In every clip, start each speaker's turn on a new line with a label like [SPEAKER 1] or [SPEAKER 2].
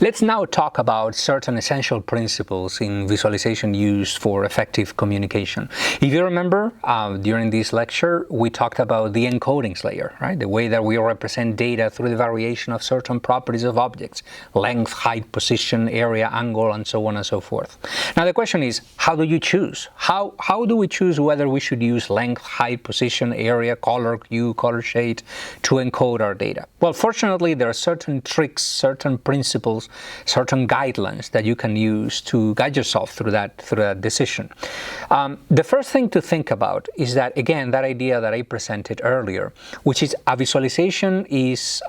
[SPEAKER 1] Let's now talk about certain essential principles in visualization used for effective communication. If you remember, during this lecture, we talked about the encodings layer, right? The way that we represent data through the variation of certain properties of objects, length, height, position, area, angle, and so on and so forth. Now the question is, how do you choose? How do we choose whether we should use length, height, position, area, color, hue, color shade to encode our data? Well, fortunately, there are certain tricks, certain principles, certain guidelines that you can use to guide yourself through that decision. The first thing to think about is that, again, that idea that I presented earlier, which is a visualization is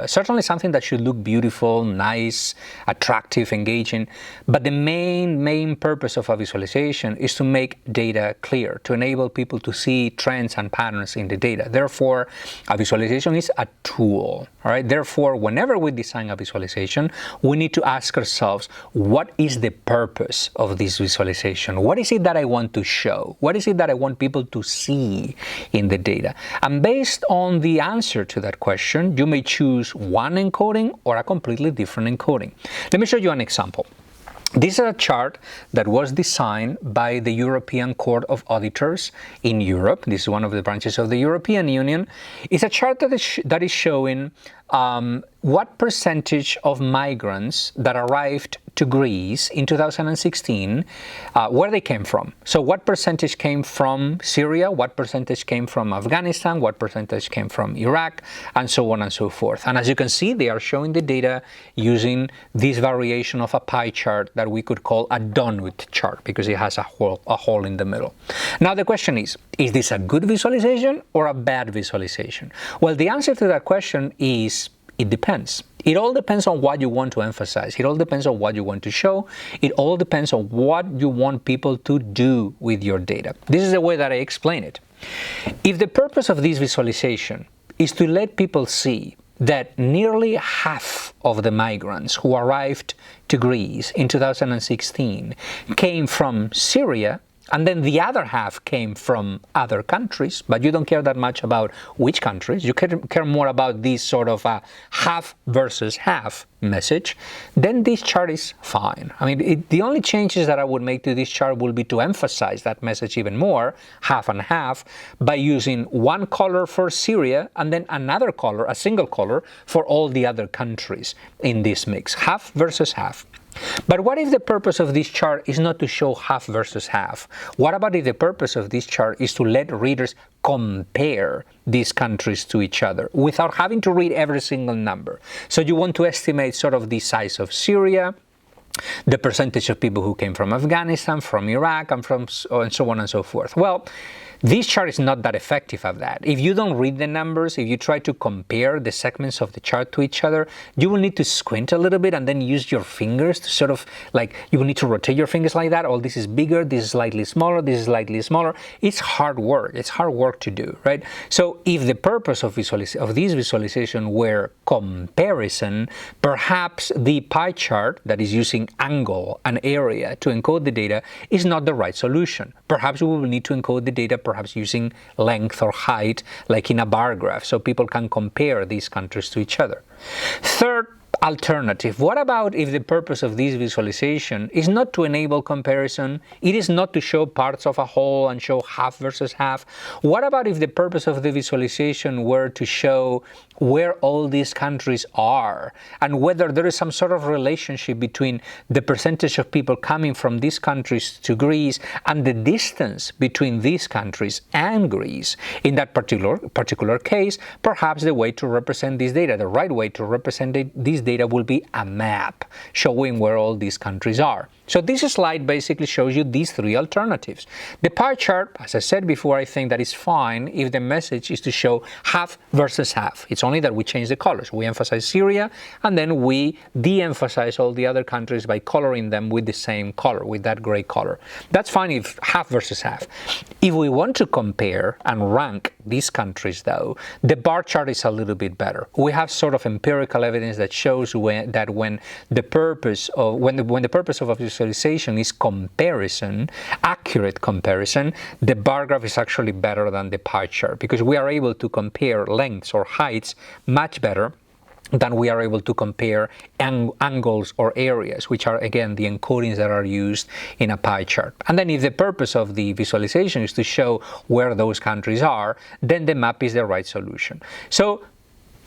[SPEAKER 1] certainly something that should look beautiful, nice, attractive, engaging, but the main purpose of a visualization is to make data clear, to enable people to see trends and patterns in the data. Therefore, a visualization is a tool, all right? Therefore, whenever we design a visualization, we need to ask ourselves, what is the purpose of this visualization? What is it that I want to show? What is it that I want people to see in the data? And based on the answer to that question, you may choose one encoding or a completely different encoding. Let me show you an example. This is a chart that was designed by the European Court of Auditors in Europe. This is one of the branches of the European Union. It's a chart that is showing what percentage of migrants that arrived to Greece in 2016, where they came from. So what percentage came from Syria, what percentage came from Afghanistan, what percentage came from Iraq, and so on and so forth. And as you can see, they are showing the data using this variation of a pie chart that we could call a donut chart because it has a hole in the middle. Now the question is this a good visualization or a bad visualization? Well, the answer to that question is it depends. It all depends on what you want to emphasize. It all depends on what you want to show. It all depends on what you want people to do with your data. This is the way that I explain it. If the purpose of this visualization is to let people see that nearly half of the migrants who arrived to Greece in 2016 came from Syria, and then the other half came from other countries, but you don't care that much about which countries, you care more about this sort of a half versus half message, then this chart is fine. I mean, the only changes that I would make to this chart will be to emphasize that message even more, half and half, by using one color for Syria and then another color, a single color, for all the other countries in this mix, half versus half. But what if the purpose of this chart is not to show half versus half? What about if the purpose of this chart is to let readers compare these countries to each other without having to read every single number? So you want to estimate sort of the size of Syria, the percentage of people who came from Afghanistan, from Iraq, and so on and so forth. Well, this chart is not that effective at that. If you don't read the numbers, if you try to compare the segments of the chart to each other, you will need to squint a little bit and then use your fingers to sort of like, you will need to rotate your fingers like that. Oh, this is bigger, this is slightly smaller, this is slightly smaller. It's hard work. It's hard work to do, right? So if the purpose of this visualization were comparison, perhaps the pie chart that is using angle and area to encode the data is not the right solution. Perhaps we will need to encode the data perhaps using length or height, like in a bar graph, so people can compare these countries to each other. Third alternative, what about if the purpose of this visualization is not to enable comparison, it is not to show parts of a whole and show half versus half? What about if the purpose of the visualization were to show where all these countries are and whether there is some sort of relationship between the percentage of people coming from these countries to Greece and the distance between these countries and Greece? In that particular case, perhaps the way to represent this data, the right way to represent this data will be a map showing where all these countries are. So this slide basically shows you these three alternatives. The pie chart, as I said before, I think that is fine if the message is to show half versus half. It's only that we change the colors. We emphasize Syria and then we de-emphasize all the other countries by coloring them with the same color, with that gray color. That's fine if half versus half. If we want to compare and rank these countries though, the bar chart is a little bit better. We have sort of empirical evidence that shows when the purpose of a visualization is comparison, accurate comparison, the bar graph is actually better than the pie chart because we are able to compare lengths or heights much better then we are able to compare angles or areas, which are, again, the encodings that are used in a pie chart. And then if the purpose of the visualization is to show where those countries are, then the map is the right solution. So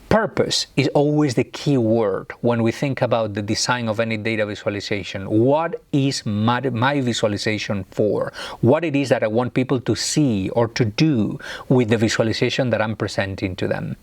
[SPEAKER 1] purpose is always the key word when we think about the design of any data visualization. What is my visualization for? What it is that I want people to see or to do with the visualization that I'm presenting to them.